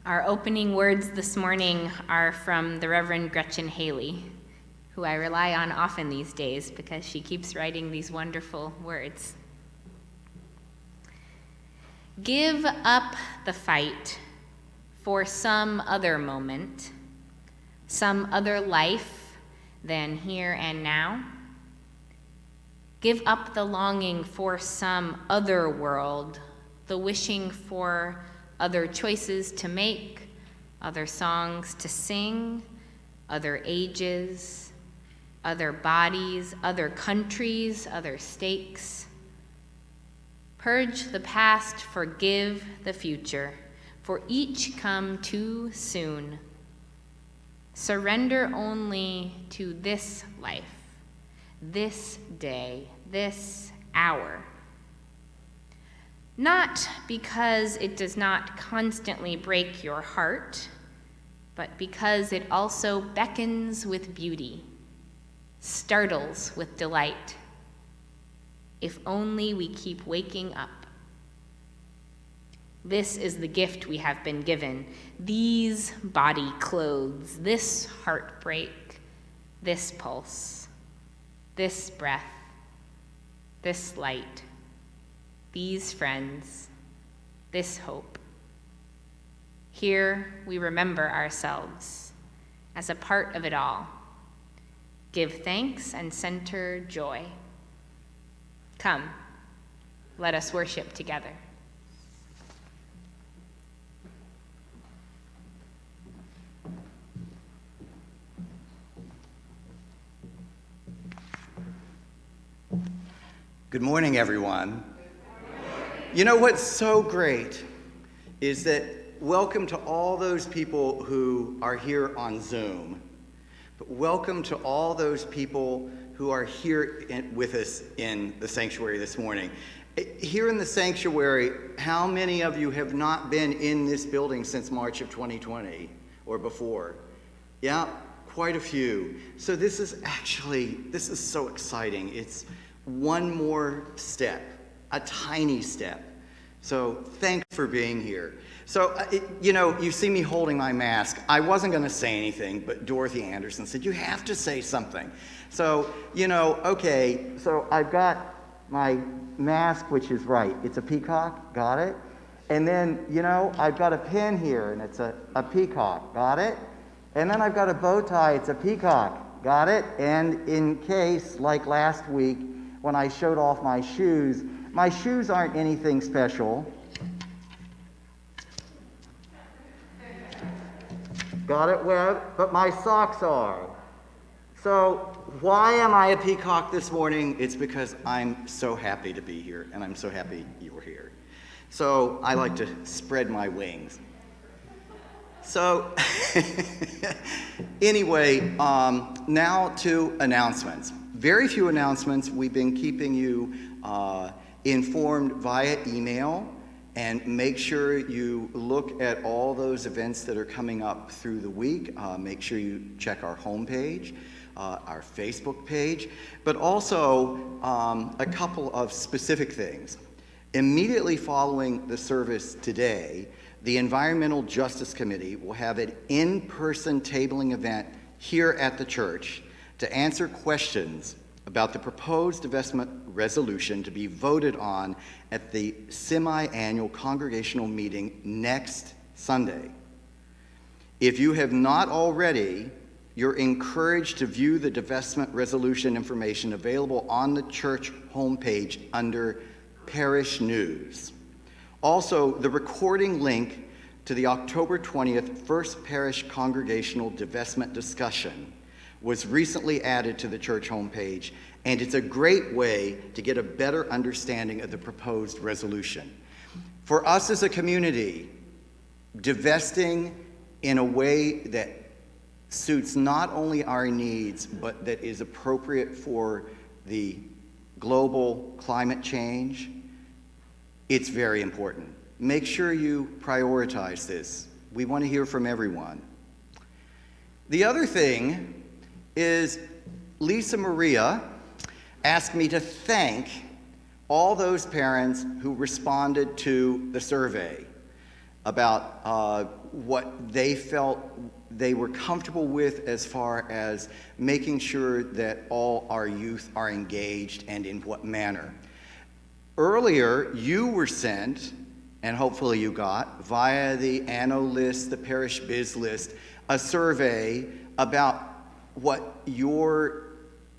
Our opening words this morning are from the Reverend Gretchen Haley, who I rely on often these days because she keeps writing these wonderful words. Give up the fight for some other moment, some other life than here and now. Give up the longing for some other world, the wishing for other choices to make, other songs to sing, other ages, other bodies, other countries, other stakes. Purge the past, forgive the future, for each come too soon. Surrender only to this life, this day, this hour. Not because it does not constantly break your heart, but because it also beckons with beauty, startles with delight. If only we keep waking up. This is the gift we have been given, these body clothes, this heartbreak, this pulse, this breath, this light, these friends, this hope. Here we remember ourselves as a part of it all. Give thanks and center joy. Come, let us worship together. Good morning, everyone. You know what's so great is that welcome to all those people who are here on Zoom, but welcome to all those people who are here with us in the sanctuary this morning. Here in the sanctuary, how many of you have not been in this building since March of 2020 or before? Yeah, quite a few. So this is so exciting. It's one more step, a tiny step. So thanks for being here. So, you see me holding my mask. I wasn't going to say anything, but Dorothy Anderson said, you have to say something. So, okay, so I've got my mask, which is right. It's a peacock, got it? And then, I've got a pin here, and it's a peacock, got it? And then I've got a bow tie, it's a peacock, got it? And in case, like last week, when I showed off my shoes aren't anything special. Got it, Webb? But my socks are. So why am I a peacock this morning? It's because I'm so happy to be here, and I'm so happy you're here. So I like to spread my wings. So anyway, now to announcements. Very few announcements. We've been keeping you informed via email, and make sure you look at all those events that are coming up through the week. Make sure you check our homepage, our Facebook page, but also a couple of specific things. Immediately following the service today, the Environmental Justice Committee will have an in-person tabling event here at the church to answer questions about the proposed divestment resolution to be voted on at the semi-annual congregational meeting next Sunday. If you have not already, you're encouraged to view the divestment resolution information available on the church homepage under Parish News. Also, the recording link to the October 20th First Parish Congregational Divestment Discussion was recently added to the church homepage, and it's a great way to get a better understanding of the proposed resolution. For us as a community, divesting in a way that suits not only our needs, but that is appropriate for the global climate change, it's very important. Make sure you prioritize this. We want to hear from everyone. The other thing is Lisa Maria asked me to thank all those parents who responded to the survey about what they felt they were comfortable with as far as making sure that all our youth are engaged and in what manner. Earlier, you were sent, and hopefully you got, via the Anno list, the Parish Biz list, a survey about what your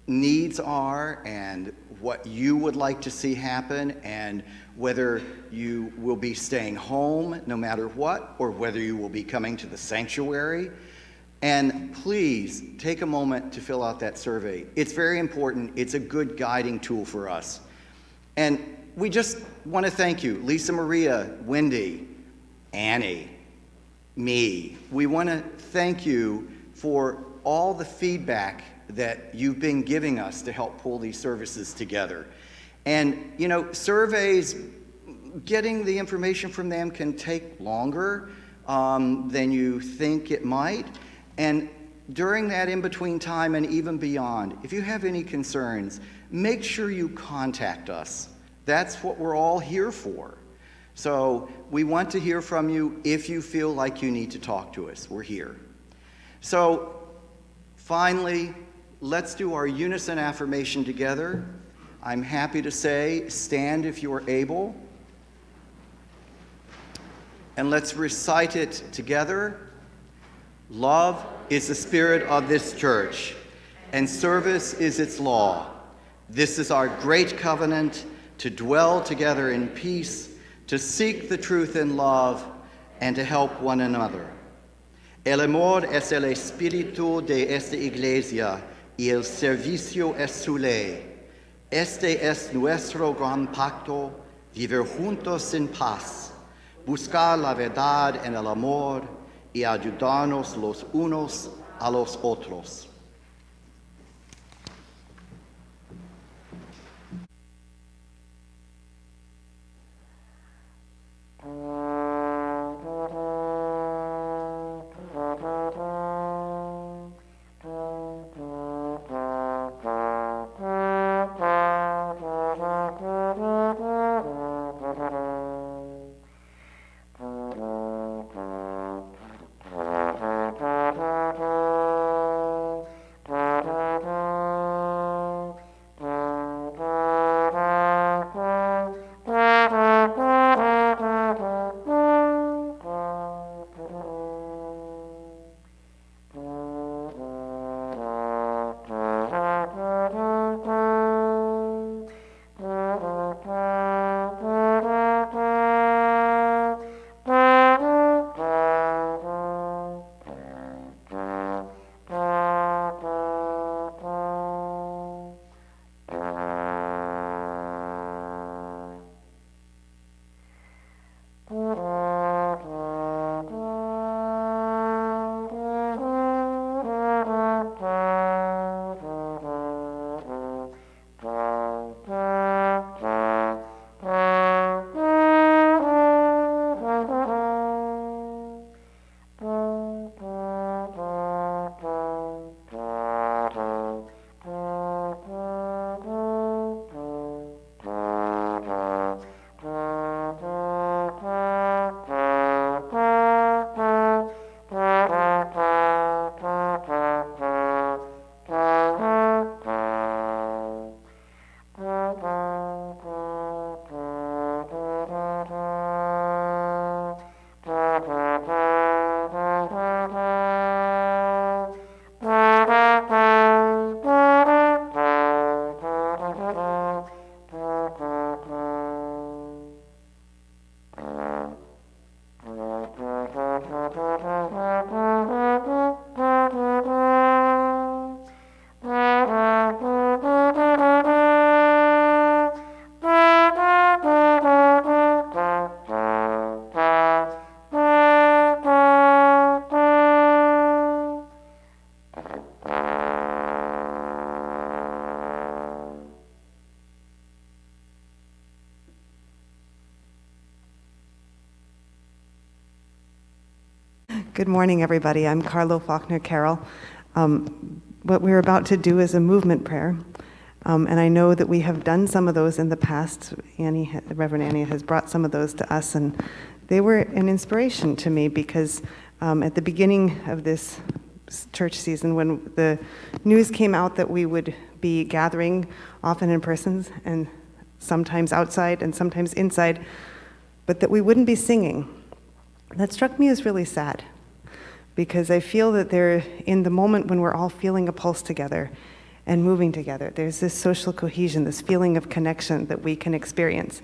needs are and what you would like to see happen, and whether you will be staying home no matter what, or whether you will be coming to the sanctuary. And please take a moment to fill out that survey. It's very important. It's a good guiding tool for us. And we just want to thank you, Lisa Maria, Wendy, Annie, me. We want to thank you for all the feedback that you've been giving us to help pull these services together. And, surveys, getting the information from them can take longer than you think it might. And during that in-between time and even beyond, if you have any concerns, make sure you contact us. That's what we're all here for. So we want to hear from you if you feel like you need to talk to us. We're here. So finally, let's do our Unison Affirmation together. I'm happy to say, stand if you are able. And let's recite it together. Love is the spirit of this church, and service is its law. This is our great covenant, to dwell together in peace, to seek the truth in love, and to help one another. El amor es el espíritu de esta iglesia, y el servicio es su ley. Este es nuestro gran pacto, vivir juntos en paz, buscar la verdad en el amor, y ayudarnos los unos a los otros. Good morning, everybody. I'm Carlough Faulkner-Carroll. What we're about to do is a movement prayer. And I know that we have done some of those in the past. Reverend Annie has brought some of those to us, and they were an inspiration to me because at the beginning of this church season, when the news came out that we would be gathering often in persons and sometimes outside and sometimes inside, but that we wouldn't be singing, that struck me as really sad, because I feel that in the moment when we're all feeling a pulse together and moving together, there's this social cohesion, this feeling of connection that we can experience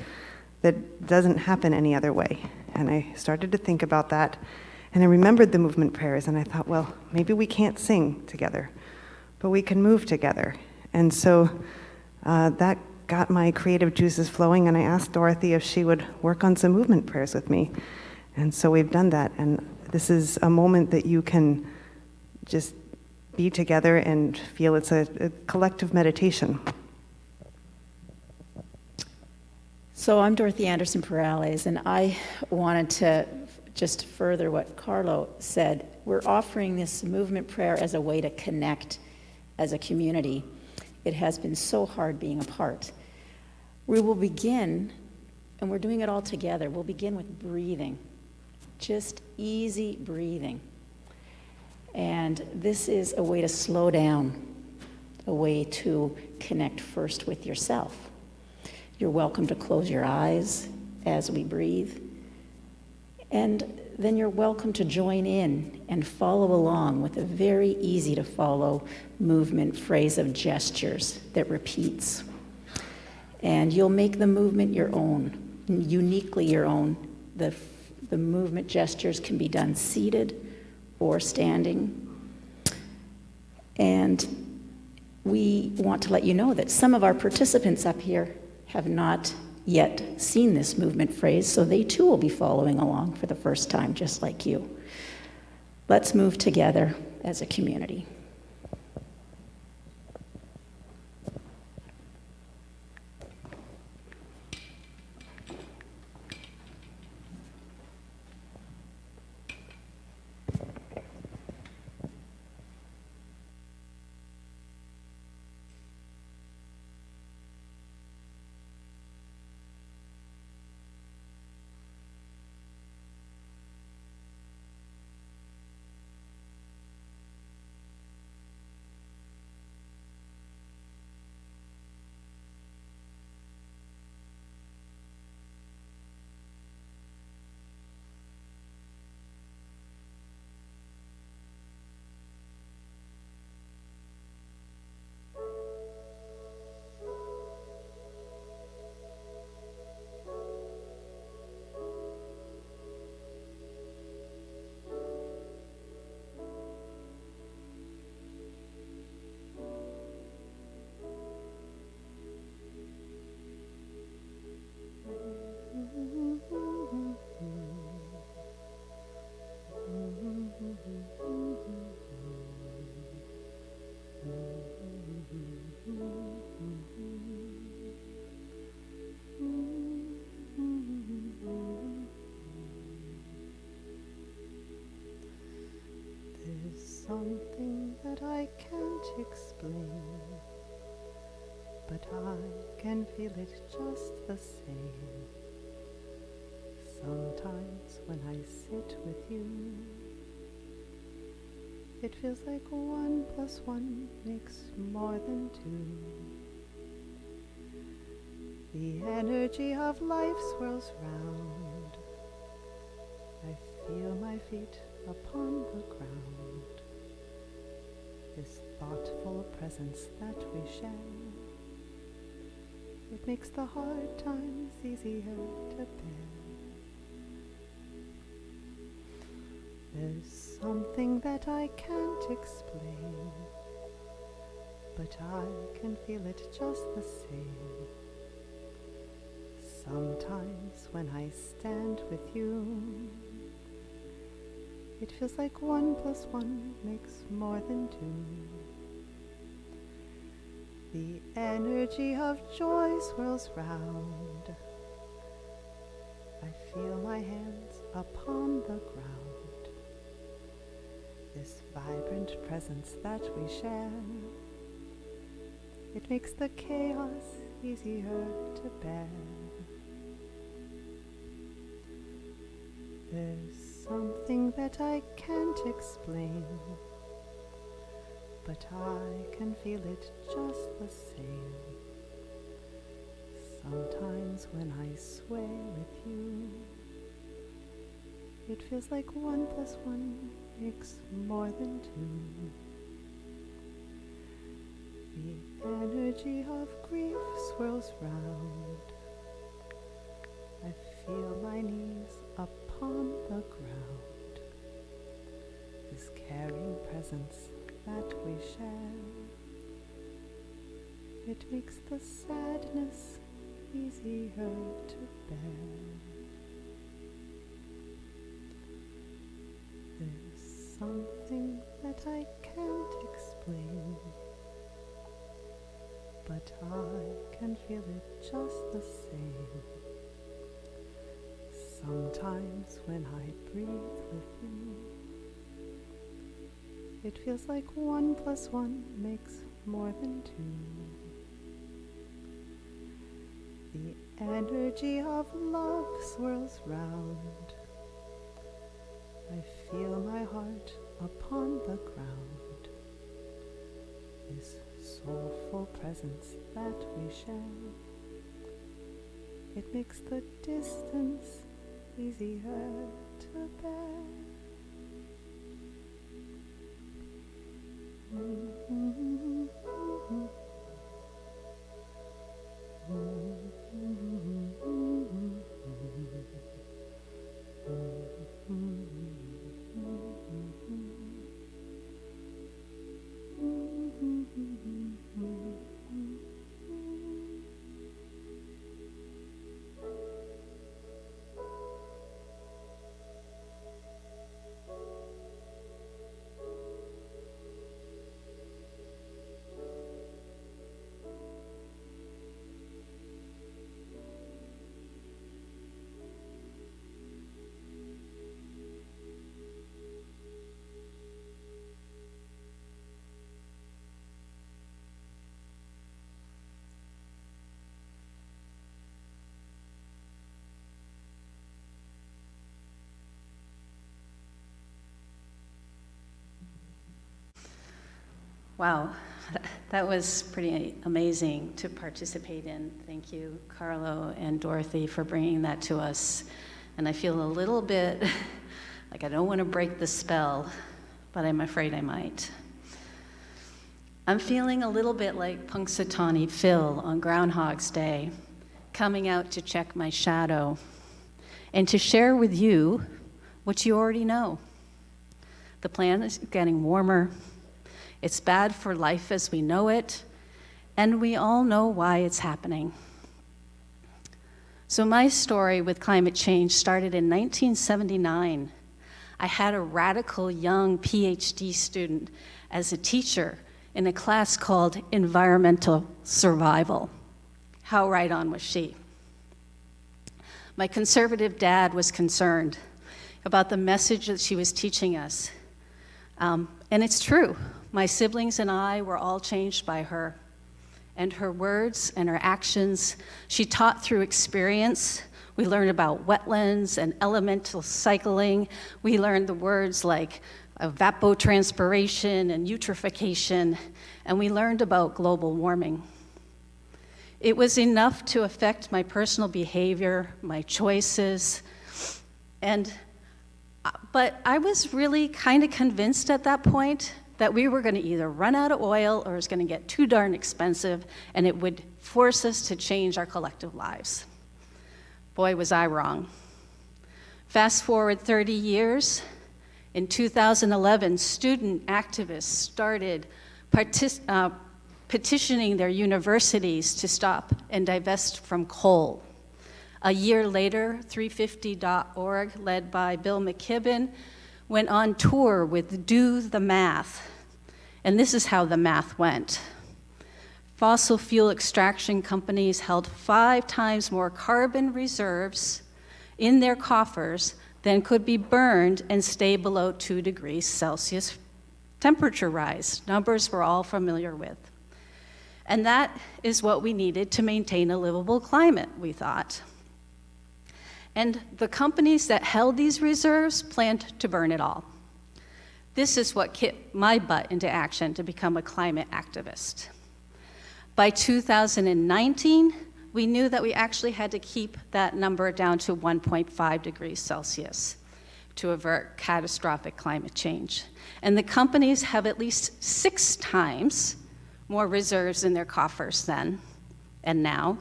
that doesn't happen any other way. And I started to think about that, and I remembered the movement prayers, and I thought, well, maybe we can't sing together, but we can move together. And so that got my creative juices flowing, and I asked Dorothy if she would work on some movement prayers with me. And so we've done that, and this is a moment that you can just be together and feel it's a collective meditation. So I'm Dorothy Anderson-Perales, and I wanted to just further what Carlough said. We're offering this movement prayer as a way to connect as a community. It has been so hard being apart. We will begin, and we're doing it all together, we'll begin with breathing, just easy breathing. And this is a way to slow down, a way to connect first with yourself. You're welcome to close your eyes as we breathe. And then you're welcome to join in and follow along with a very easy to follow movement phrase of gestures that repeats. And you'll make the movement your own, uniquely your own. The movement gestures can be done seated or standing. And we want to let you know that some of our participants up here have not yet seen this movement phrase, so they too will be following along for the first time, just like you. Let's move together as a community. Something that I can't explain, but I can feel it just the same. Sometimes when I sit with you, it feels like 1 + 1 makes more than 2. The energy of life swirls round. I feel my feet upon the ground. This thoughtful presence that we share, it makes the hard times easier to bear. There's something that I can't explain, but I can feel it just the same. Sometimes when I stand with you, it feels like 1 + 1 makes more than 2. The energy of joy swirls round. I feel my hands upon the ground. This vibrant presence that we share, it makes the chaos easier to bear. There's something that I can't explain, but I can feel it just the same. Sometimes when I sway with you, it feels like 1 + 1 makes more than 2. The energy of grief swirls round. I feel my knees upon the ground. This caring presence that we share, it makes the sadness easier to bear. There's something that I can't explain, but I can feel it just the same. Sometimes when I breathe with you, it feels like 1 + 1 makes more than 2. The energy of love swirls round. I feel my heart upon the ground. This soulful presence that we share, it makes the distance easier to bear. Wow, that was pretty amazing to participate in. Thank you, Carlough and Dorothy, for bringing that to us. And I feel a little bit like I don't want to break the spell, but I'm afraid I might. I'm feeling a little bit like Punxsutawney Phil on Groundhog's Day, coming out to check my shadow and to share with you what you already know. The planet is getting warmer. It's bad for life as we know it, and we all know why it's happening. So my story with climate change started in 1979. I had a radical young PhD student as a teacher in a class called Environmental Survival. How right on was she? My conservative dad was concerned about the message that she was teaching us. And it's true. My siblings and I were all changed by her and her words and her actions. She taught through experience. We learned about wetlands and elemental cycling. We learned the words like evapotranspiration and eutrophication, and we learned about global warming. It was enough to affect my personal behavior, my choices, but I was really kind of convinced at that point that we were going to either run out of oil or it was going to get too darn expensive, and it would force us to change our collective lives. Boy, was I wrong. Fast forward 30 years. In 2011, student activists started petitioning their universities to stop and divest from coal. A year later, 350.org, led by Bill McKibben, went on tour with Do the Math. And this is how the math went. Fossil fuel extraction companies held 5 times more carbon reserves in their coffers then could be burned and stay below 2 degrees Celsius temperature rise. Numbers we're all familiar with. And that is what we needed to maintain a livable climate, we thought. And the companies that held these reserves planned to burn it all. This is what kicked my butt into action to become a climate activist. By 2019, we knew that we actually had to keep that number down to 1.5 degrees Celsius to avert catastrophic climate change. And the companies have at least 6 times more reserves in their coffers then and now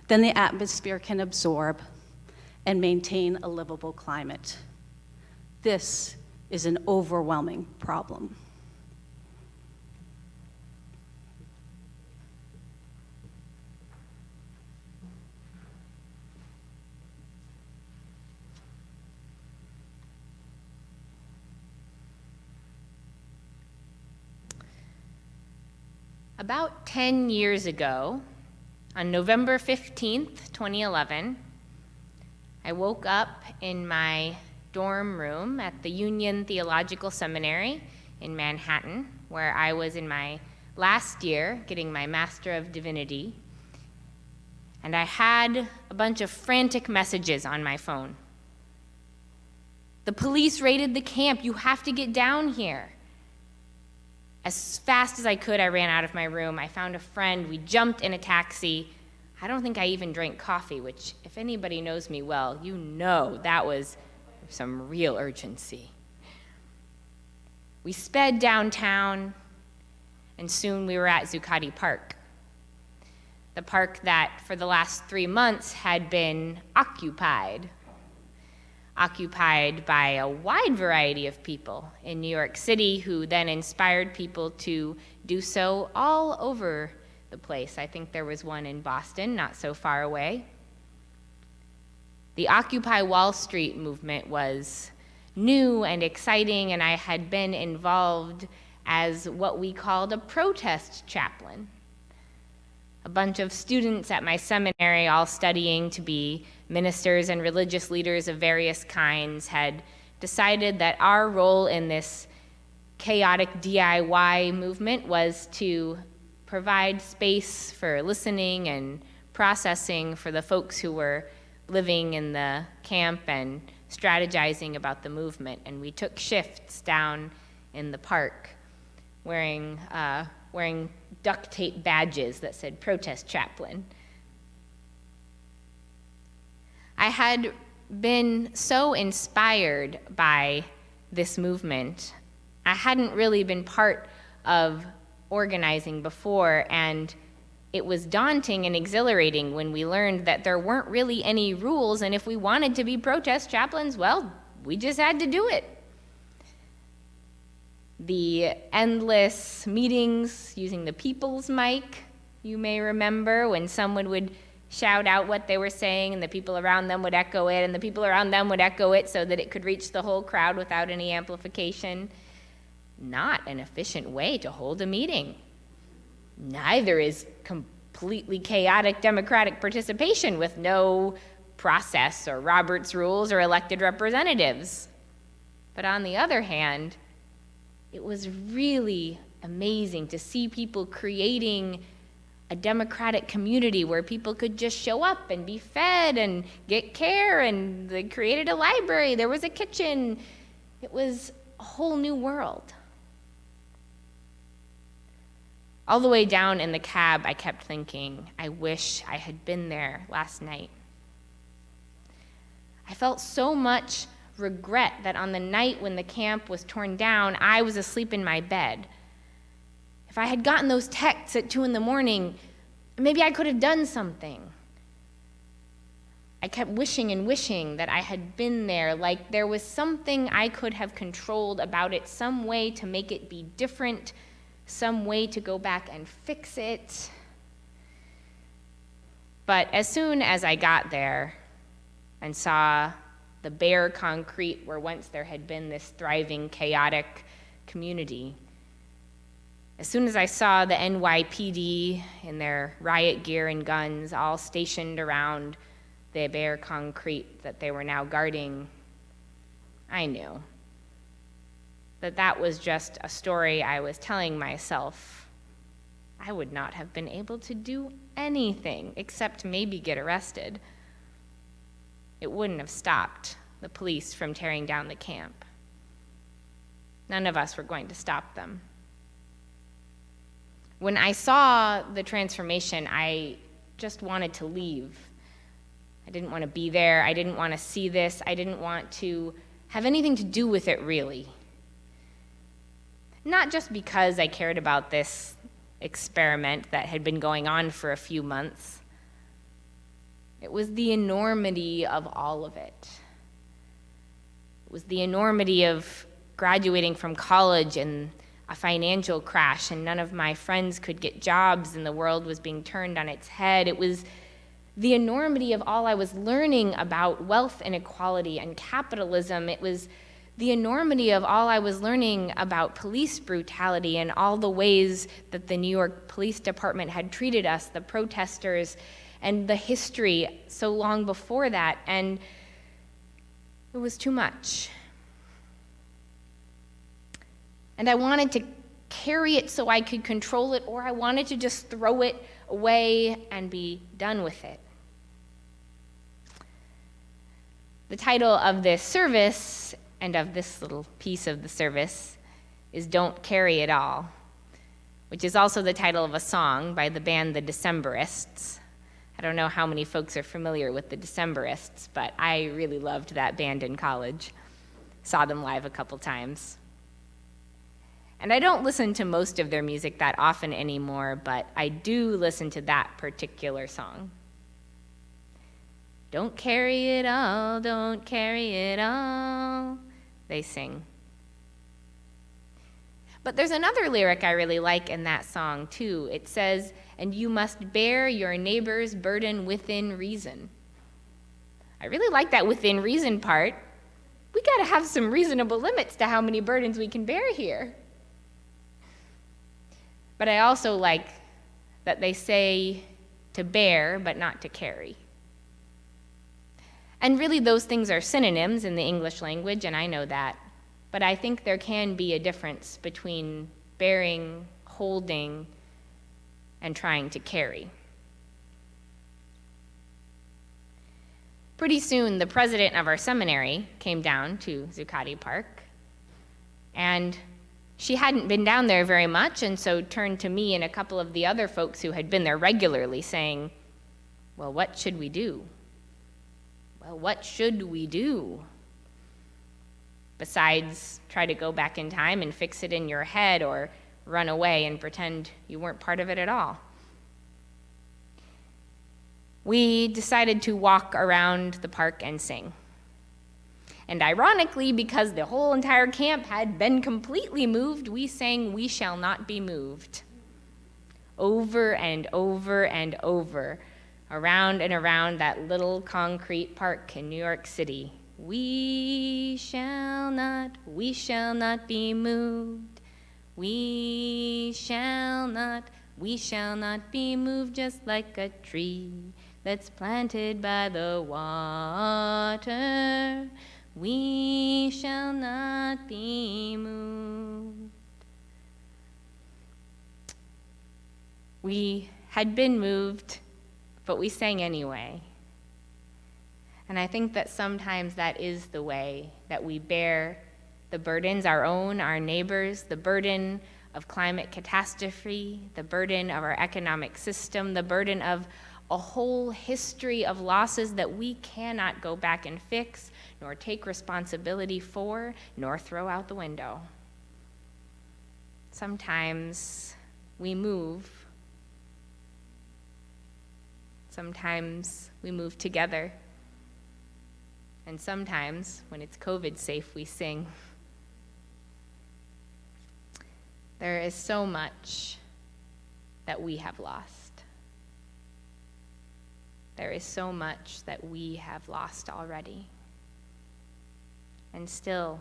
than the atmosphere can absorb and maintain a livable climate. This is an overwhelming problem. About 10 years ago, on November 15th, 2011, I woke up in my dorm room at the Union Theological Seminary in Manhattan, where I was in my last year getting my Master of Divinity, and I had a bunch of frantic messages on my phone. The police raided the camp. You have to get down here. As fast as I could, I ran out of my room. I found a friend. We jumped in a taxi. I don't think I even drank coffee, which, if anybody knows me well, you know that was some real urgency. We sped downtown, and soon we were at Zuccotti Park, the park that for the last 3 months had been occupied by a wide variety of people in New York City, who then inspired people to do so all over the place. I think there was one in Boston, not so far away. The Occupy Wall Street movement was new and exciting, and I had been involved as what we called a protest chaplain. A bunch of students at my seminary, all studying to be ministers and religious leaders of various kinds, had decided that our role in this chaotic DIY movement was to provide space for listening and processing for the folks who were living in the camp and strategizing about the movement. And we took shifts down in the park wearing duct tape badges that said protest chaplain. I had been so inspired by this movement. I hadn't really been part of organizing before, and it was daunting and exhilarating when we learned that there weren't really any rules, and if we wanted to be protest chaplains, well, we just had to do it. The endless meetings using the people's mic, you may remember, when someone would shout out what they were saying and the people around them would echo it, and the people around them would echo it so that it could reach the whole crowd without any amplification. Not an efficient way to hold a meeting. Neither is completely chaotic democratic participation with no process or Robert's rules or elected representatives. But on the other hand, it was really amazing to see people creating a democratic community where people could just show up and be fed and get care, and they created a library, there was a kitchen. It was a whole new world. All the way down in the cab, I kept thinking, I wish I had been there last night. I felt so much regret that on the night when the camp was torn down, I was asleep in my bed. If I had gotten those texts at 2 a.m, maybe I could have done something. I kept wishing and wishing that I had been there, like there was something I could have controlled about it, some way to make it be different, some way to go back and fix it. But as soon as I got there and saw the bare concrete where once there had been this thriving, chaotic community, as soon as I saw the NYPD in their riot gear and guns all stationed around the bare concrete that they were now guarding, I knew that that was just a story I was telling myself. I would not have been able to do anything except maybe get arrested. It wouldn't have stopped the police from tearing down the camp. None of us were going to stop them. When I saw the transformation, I just wanted to leave. I didn't want to be there. I didn't want to see this. I didn't want to have anything to do with it, really. Not just because I cared about this experiment that had been going on for a few months. It was the enormity of all of it. It was the enormity of graduating from college and a financial crash, and none of my friends could get jobs, and the world was being turned on its head. It was the enormity of all I was learning about wealth inequality and capitalism. It was the enormity of all I was learning about police brutality and all the ways that the New York Police Department had treated us, the protesters, and the history so long before that. And it was too much. And I wanted to carry it so I could control it, or I wanted to just throw it away and be done with it. The title of this service, and of this little piece of the service, is Don't Carry It All, which is also the title of a song by the band the Decemberists. I don't know how many folks are familiar with the Decemberists, but I really loved that band in college. Saw them live a couple times. And I don't listen to most of their music that often anymore, but I do listen to that particular song. Don't carry it all, don't carry it all, they sing. But there's another lyric I really like in that song, too. It says, and you must bear your neighbor's burden within reason. I really like that within reason part. We got to have some reasonable limits to how many burdens we can bear here. But I also like that they say to bear, but not to carry. And really, those things are synonyms in the English language, and I know that. But I think there can be a difference between bearing, holding, and trying to carry. Pretty soon, the president of our seminary came down to Zuccotti Park, and she hadn't been down there very much, and so turned to me and a couple of the other folks who had been there regularly, saying, well, what should we do? Well, what should we do? Besides try to go back in time and fix it in your head or run away and pretend you weren't part of it at all. We decided to walk around the park and sing. And ironically, because the whole entire camp had been completely moved, we sang "We Shall Not Be Moved" over and over and over, around and around that little concrete park in New York City. We shall not be moved. We shall not be moved, just like a tree that's planted by the water. We shall not be moved. We had been moved, but we sang anyway. And I think that sometimes that is the way that we bear the burdens, our own, our neighbors, the burden of climate catastrophe, the burden of our economic system, the burden of a whole history of losses that we cannot go back and fix, nor take responsibility for, nor throw out the window. Sometimes we move. Sometimes we move together. And sometimes, when it's COVID safe, we sing. There is so much that we have lost. There is so much that we have lost already. And still,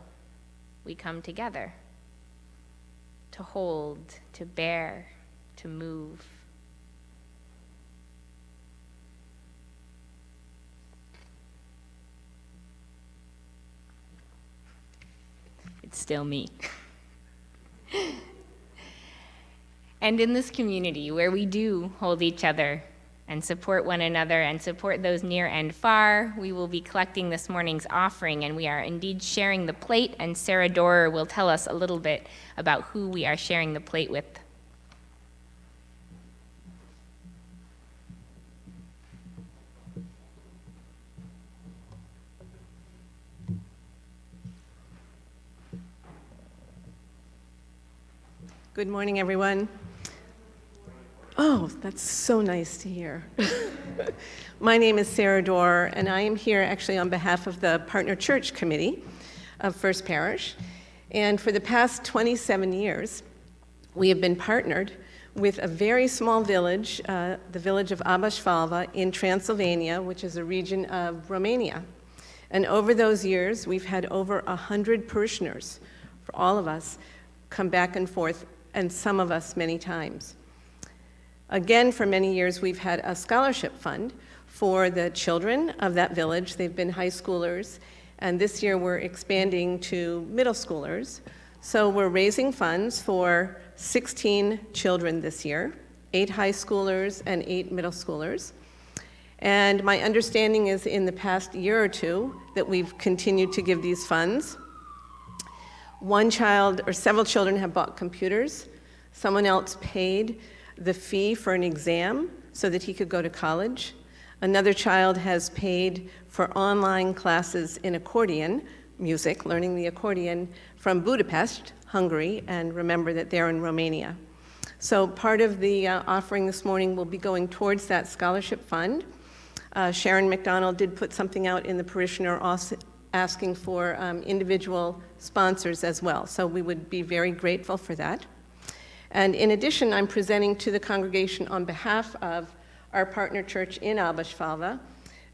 we come together to hold, to bear, to move. still me. And in this community where we do hold each other and support one another and support those near and far, we will be collecting this morning's offering, and we are indeed sharing the plate, and Sarah Dorer will tell us a little bit about who we are sharing the plate with. Good morning, everyone. Oh, that's so nice to hear. My name is Sarah Dorr, and I am here actually on behalf of the Partner Church Committee of First Parish. And for the past 27 years, we have been partnered with a very small village, the village of Abasfalva in Transylvania, which is a region of Romania. And over those years, we've had over 100 parishioners, for all of us, come back and forth, and some of us many times. Again, for many years, we've had a scholarship fund for the children of that village. They've been high schoolers, and this year we're expanding to middle schoolers. So we're raising funds for 16 children this year, 8 high schoolers and 8 middle schoolers. And my understanding is in the past year or two that we've continued to give these funds. One child or several children have bought computers. Someone else paid the fee for an exam so that he could go to college. Another child has paid for online classes in accordion music, learning the accordion from Budapest, Hungary, and remember that they're in Romania. So part of the offering this morning will be going towards that scholarship fund. Sharon McDonald did put something out in the parishioner also asking for individual sponsors as well. So we would be very grateful for that. And in addition, I'm presenting to the congregation on behalf of our partner church in Abasfalva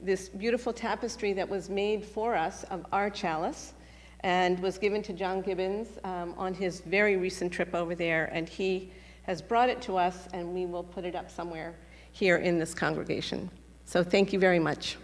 this beautiful tapestry that was made for us of our chalice and was given to John Gibbons on his very recent trip over there. And he has brought it to us, and we will put it up somewhere here in this congregation. So thank you very much.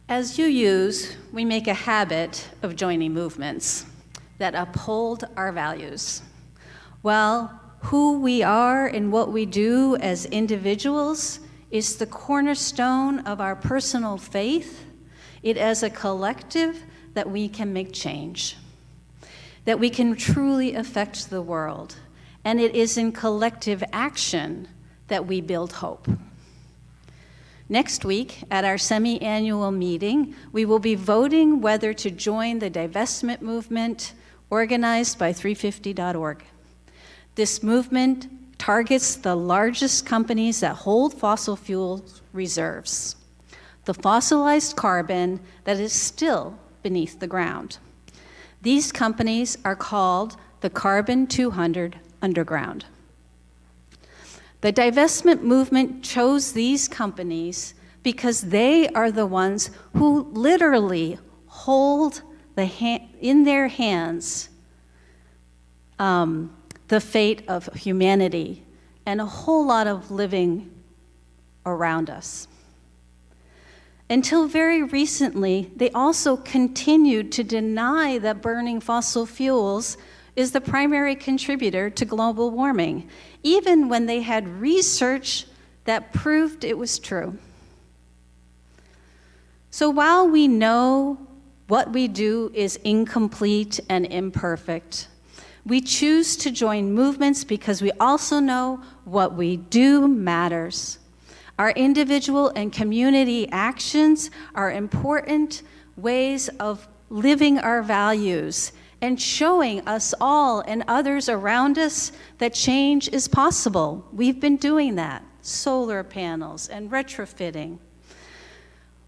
As UUs, we make a habit of joining movements that uphold our values. Well, who we are and what we do as individuals is the cornerstone of our personal faith. It is a collective that we can make change, that we can truly affect the world. And it is in collective action that we build hope. Next week, at our semi-annual meeting, we will be voting whether to join the divestment movement organized by 350.org. This movement targets the largest companies that hold fossil fuel reserves, the fossilized carbon that is still beneath the ground. These companies are called the Carbon 200 Underground. The divestment movement chose these companies because they are the ones who literally hold in their hands the fate of humanity and a whole lot of living around us. Until very recently, they also continued to deny that burning fossil fuels is the primary contributor to global warming, even when they had research that proved it was true. So while we know what we do is incomplete and imperfect, we choose to join movements because we also know what we do matters. Our individual and community actions are important ways of living our values and showing us all and others around us that change is possible. We've been doing that, solar panels and retrofitting.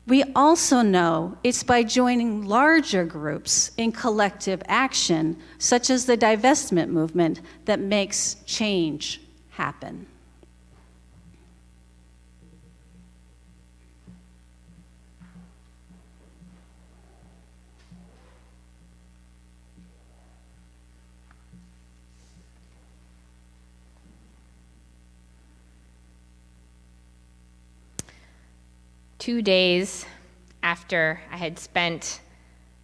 We also know it's by joining larger groups in collective action, such as the divestment movement, that makes change happen. Two days after I had spent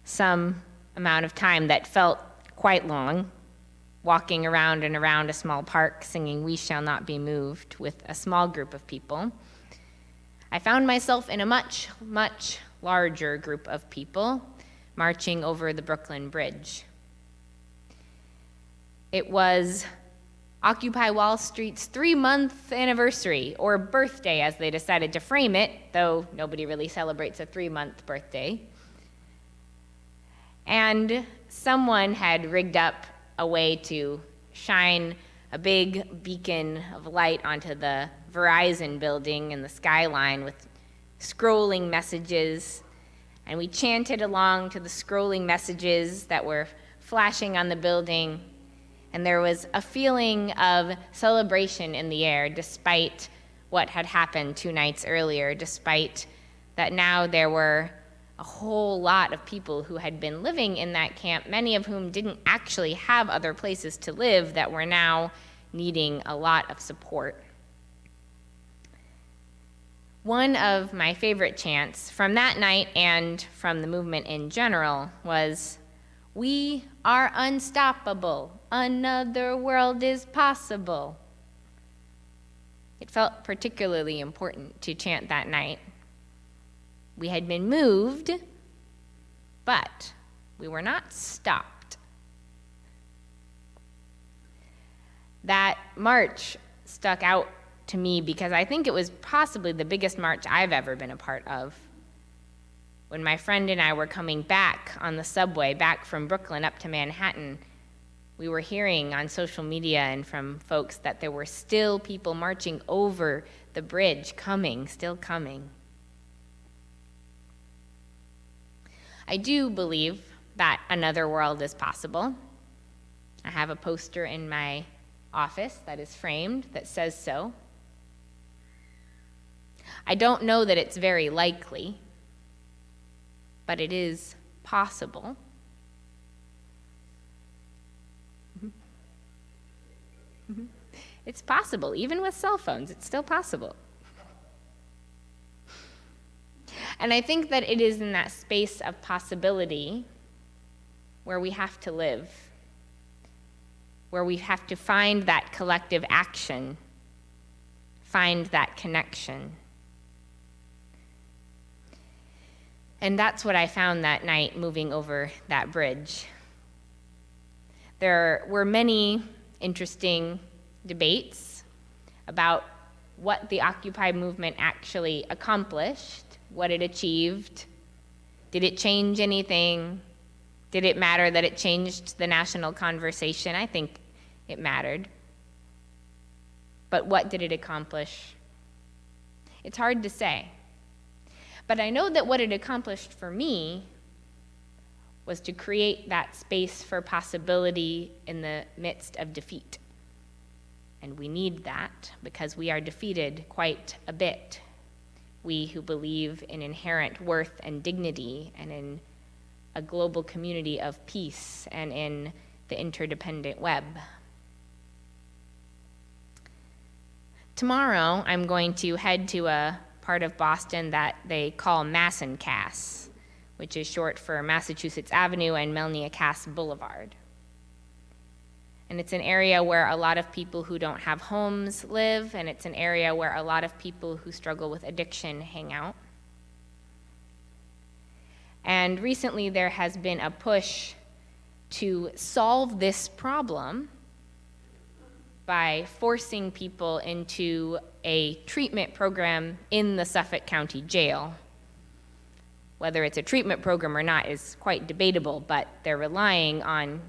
some amount of time that felt quite long, walking around and around a small park singing "We Shall Not Be Moved" with a small group of people, I found myself in a much, much larger group of people marching over the Brooklyn Bridge. It was Occupy Wall Street's 3-month anniversary, or birthday as they decided to frame it, though nobody really celebrates a 3-month birthday. And someone had rigged up a way to shine a big beacon of light onto the Verizon building in the skyline with scrolling messages, and we chanted along to the scrolling messages that were flashing on the building. And there was a feeling of celebration in the air, despite what had happened 2 nights earlier, despite that now there were a whole lot of people who had been living in that camp, many of whom didn't actually have other places to live, that were now needing a lot of support. One of my favorite chants from that night and from the movement in general was, "We are unstoppable. Another world is possible." It felt particularly important to chant that night. We had been moved, but we were not stopped. That march stuck out to me because I think it was possibly the biggest march I've ever been a part of. When my friend and I were coming back on the subway, back from Brooklyn up to Manhattan, we were hearing on social media and from folks that there were still people marching over the bridge, still coming. I do believe that another world is possible. I have a poster in my office that is framed that says so. I don't know that it's very likely, but it is possible. It's possible, even with cell phones, it's still possible. And I think that it is in that space of possibility where we have to live, where we have to find that collective action, find that connection. And that's what I found that night moving over that bridge. There were many interesting debates about what the Occupy movement actually accomplished, what it achieved. Did it change anything? Did it matter that it changed the national conversation? I think it mattered. But what did it accomplish? It's hard to say. But I know that what it accomplished for me was to create that space for possibility in the midst of defeat. And we need that because we are defeated quite a bit. We who believe in inherent worth and dignity and in a global community of peace and in the interdependent web. Tomorrow, I'm going to head to a part of Boston that they call Masson-Cass, which is short for Massachusetts Avenue and Melnia-Cass Boulevard. And it's an area where a lot of people who don't have homes live, and it's an area where a lot of people who struggle with addiction hang out. And recently there has been a push to solve this problem by forcing people into a treatment program in the Suffolk County Jail. Whether it's a treatment program or not is quite debatable, but they're relying on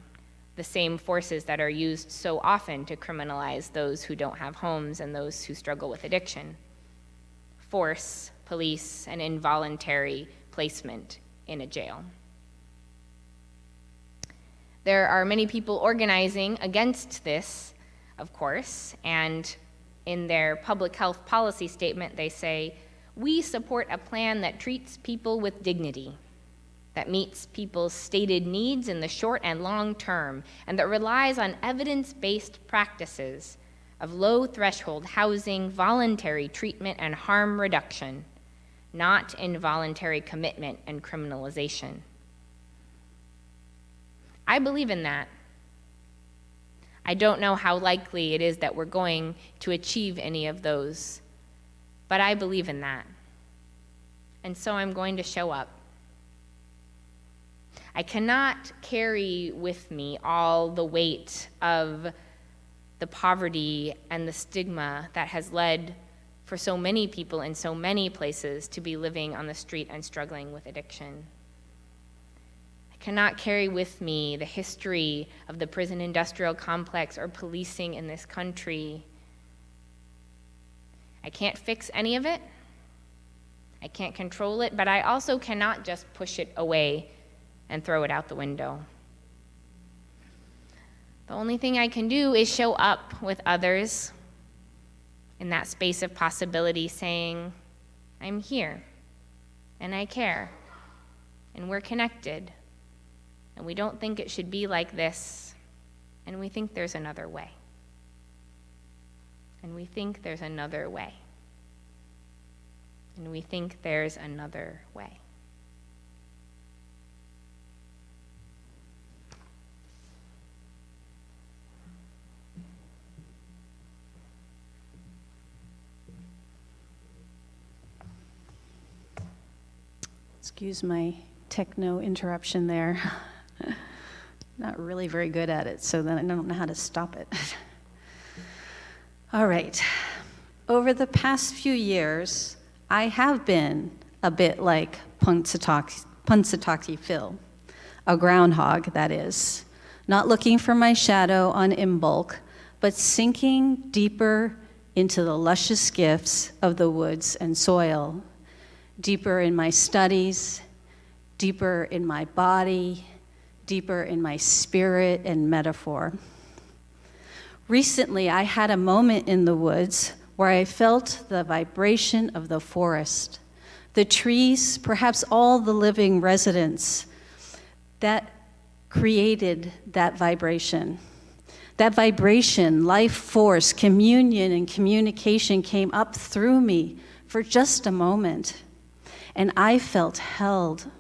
the same forces that are used so often to criminalize those who don't have homes and those who struggle with addiction. Force, police, and involuntary placement in a jail. There are many people organizing against this, of course, and in their public health policy statement, they say, "We support a plan that treats people with dignity, that meets people's stated needs in the short and long term, and that relies on evidence-based practices of low-threshold housing, voluntary treatment, and harm reduction, not involuntary commitment and criminalization." I believe in that. I don't know how likely it is that we're going to achieve any of those, but I believe in that. And so I'm going to show up. I cannot carry with me all the weight of the poverty and the stigma that has led for so many people in so many places to be living on the street and struggling with addiction. I cannot carry with me the history of the prison industrial complex or policing in this country. I can't fix any of it. I can't control it, but I also cannot just push it away and throw it out the window. The only thing I can do is show up with others in that space of possibility, saying, I'm here, and I care, and we're connected, and we don't think it should be like this, and we think there's another way. And we think there's another way. And we think there's another way. Excuse my techno interruption there. Not really very good at it, so then I don't know how to stop it. All right. Over the past few years, I have been a bit like Punxsutawney Phil, a groundhog, that is, not looking for my shadow on Imbolc, but sinking deeper into the luscious gifts of the woods and soil, deeper in my studies, deeper in my body, deeper in my spirit and metaphor. Recently, I had a moment in the woods where I felt the vibration of the forest, the trees, perhaps all the living residents that created that vibration. That vibration, life force, communion, and communication came up through me for just a moment. and I felt held.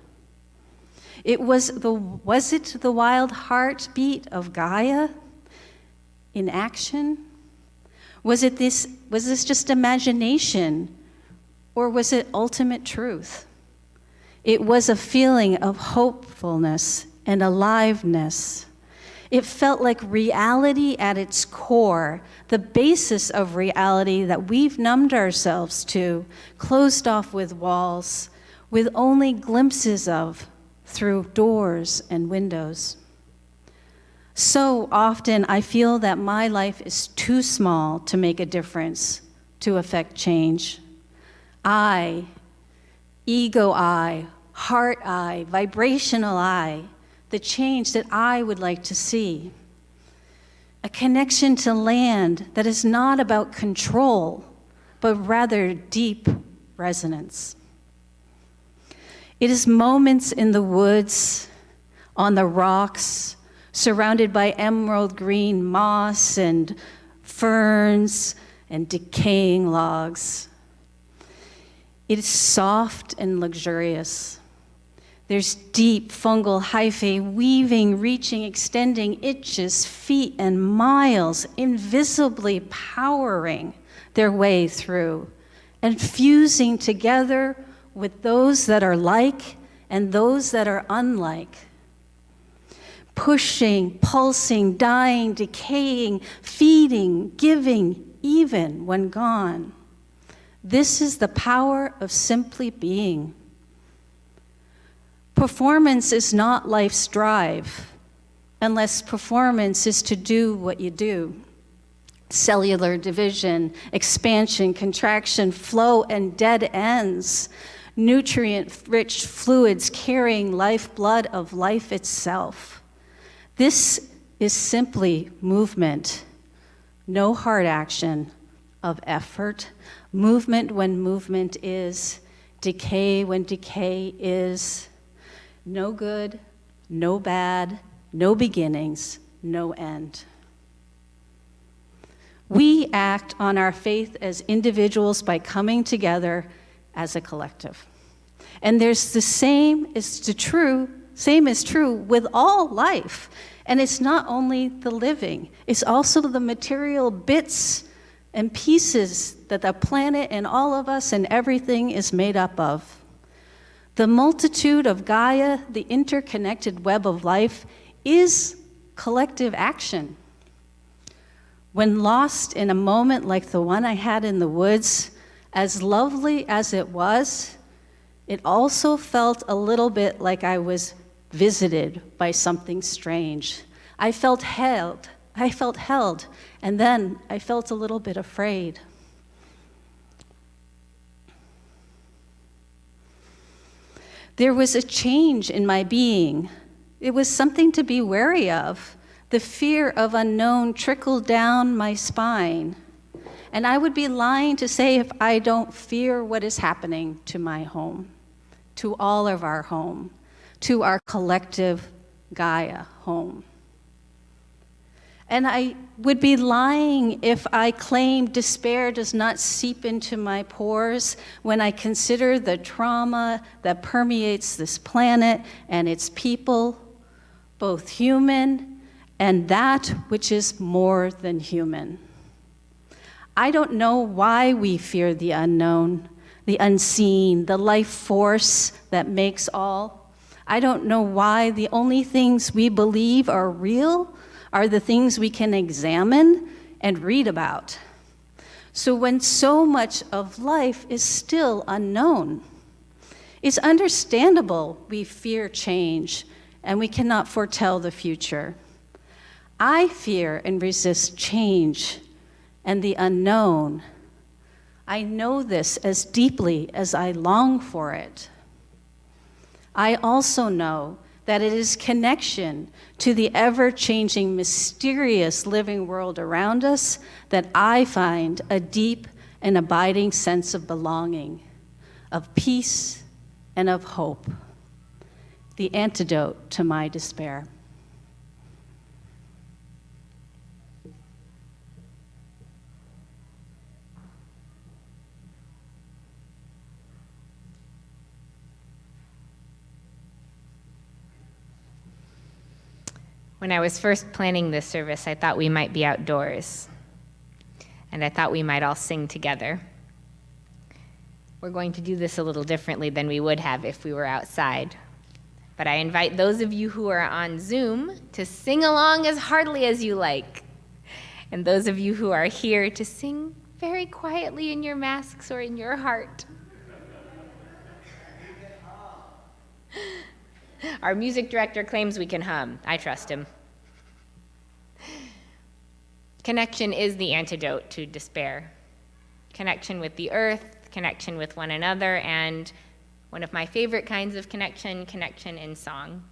Was it the wild heartbeat of Gaia in action? Was this just imagination, or was it ultimate truth? It was a feeling of hopefulness and aliveness. It felt like reality at its core, the basis of reality that we've numbed ourselves to, closed off with walls, with only glimpses of through doors and windows. So often I feel that my life is too small to make a difference, to affect change. I, ego I, heart I, vibrational I, the change that I would like to see. A connection to land that is not about control, but rather deep resonance. It is moments in the woods, on the rocks, surrounded by emerald green moss and ferns and decaying logs. It is soft and luxurious. There's deep fungal hyphae weaving, reaching, extending inches, feet, and miles, invisibly powering their way through and fusing together with those that are like and those that are unlike. Pushing, pulsing, dying, decaying, feeding, giving, even when gone. This is the power of simply being. Performance is not life's drive, unless performance is to do what you do. Cellular division, expansion, contraction, flow, and dead ends. Nutrient-rich fluids carrying lifeblood of life itself. This is simply movement, no hard action of effort. Movement when movement is, decay when decay is. No good, no bad, no beginnings, no end. We act on our faith as individuals by coming together as a collective. And there's the same is true with all life. And it's not only the living, it's also the material bits and pieces that the planet and all of us and everything is made up of. The multitude of Gaia, the interconnected web of life, is collective action. When lost in a moment like the one I had in the woods, as lovely as it was, it also felt a little bit like I was visited by something strange. I felt held, and then I felt a little bit afraid. There was a change in my being. It was something to be wary of. The fear of unknown trickled down my spine. And I would be lying to say if I don't fear what is happening to my home, to all of our home, to our collective Gaia home. And I would be lying if I claimed despair does not seep into my pores when I consider the trauma that permeates this planet and its people, both human and that which is more than human. I don't know why we fear the unknown, the unseen, the life force that makes all. I don't know why the only things we believe are real are the things we can examine and read about. So when so much of life is still unknown, it's understandable we fear change and we cannot foretell the future. I fear and resist change and the unknown. I know this as deeply as I long for it. I also know that it is connection to the ever-changing, mysterious living world around us that I find a deep and abiding sense of belonging, of peace and of hope, the antidote to my despair. When I was first planning this service, I thought we might be outdoors, and I thought we might all sing together. We're going to do this a little differently than we would have if we were outside. But I invite those of you who are on Zoom to sing along as heartily as you like, and those of you who are here to sing very quietly in your masks or in your heart. Our music director claims we can hum. I trust him. Connection is the antidote to despair. Connection with the earth, connection with one another, and one of my favorite kinds of connection in song.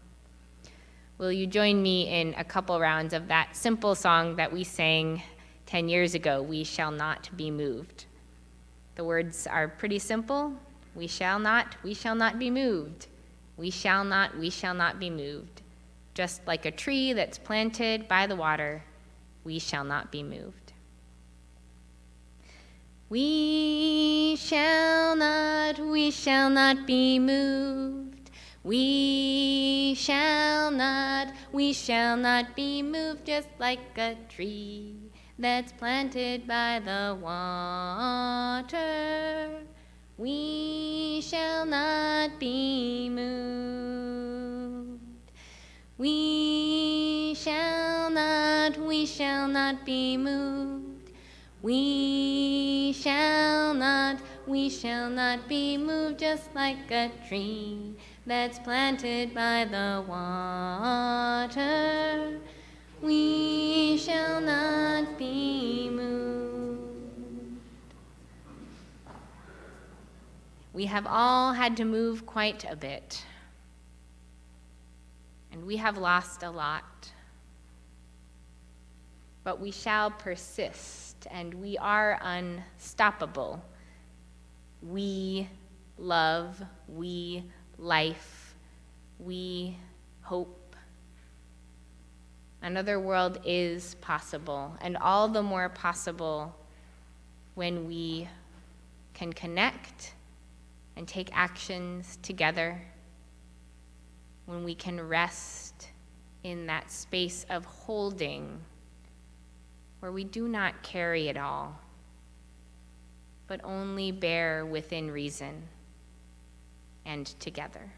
Will you join me in a couple rounds of that simple song that we sang 10 years ago, We Shall Not Be Moved? The words are pretty simple. We shall not be moved. We shall not be moved. Just like a tree that's planted by the water, we shall not be moved. We shall not be moved. We shall not be moved, just like a tree that's planted by the water. We shall not be moved. We shall not be moved. We shall not be moved, just like a tree that's planted by the water. We shall not be moved. We have all had to move quite a bit, and we have lost a lot. But we shall persist, and we are unstoppable. We love, we life, we hope. Another world is possible, and all the more possible when we can connect and take actions together, when we can rest in that space of holding, where we do not carry it all, but only bear within reason and together.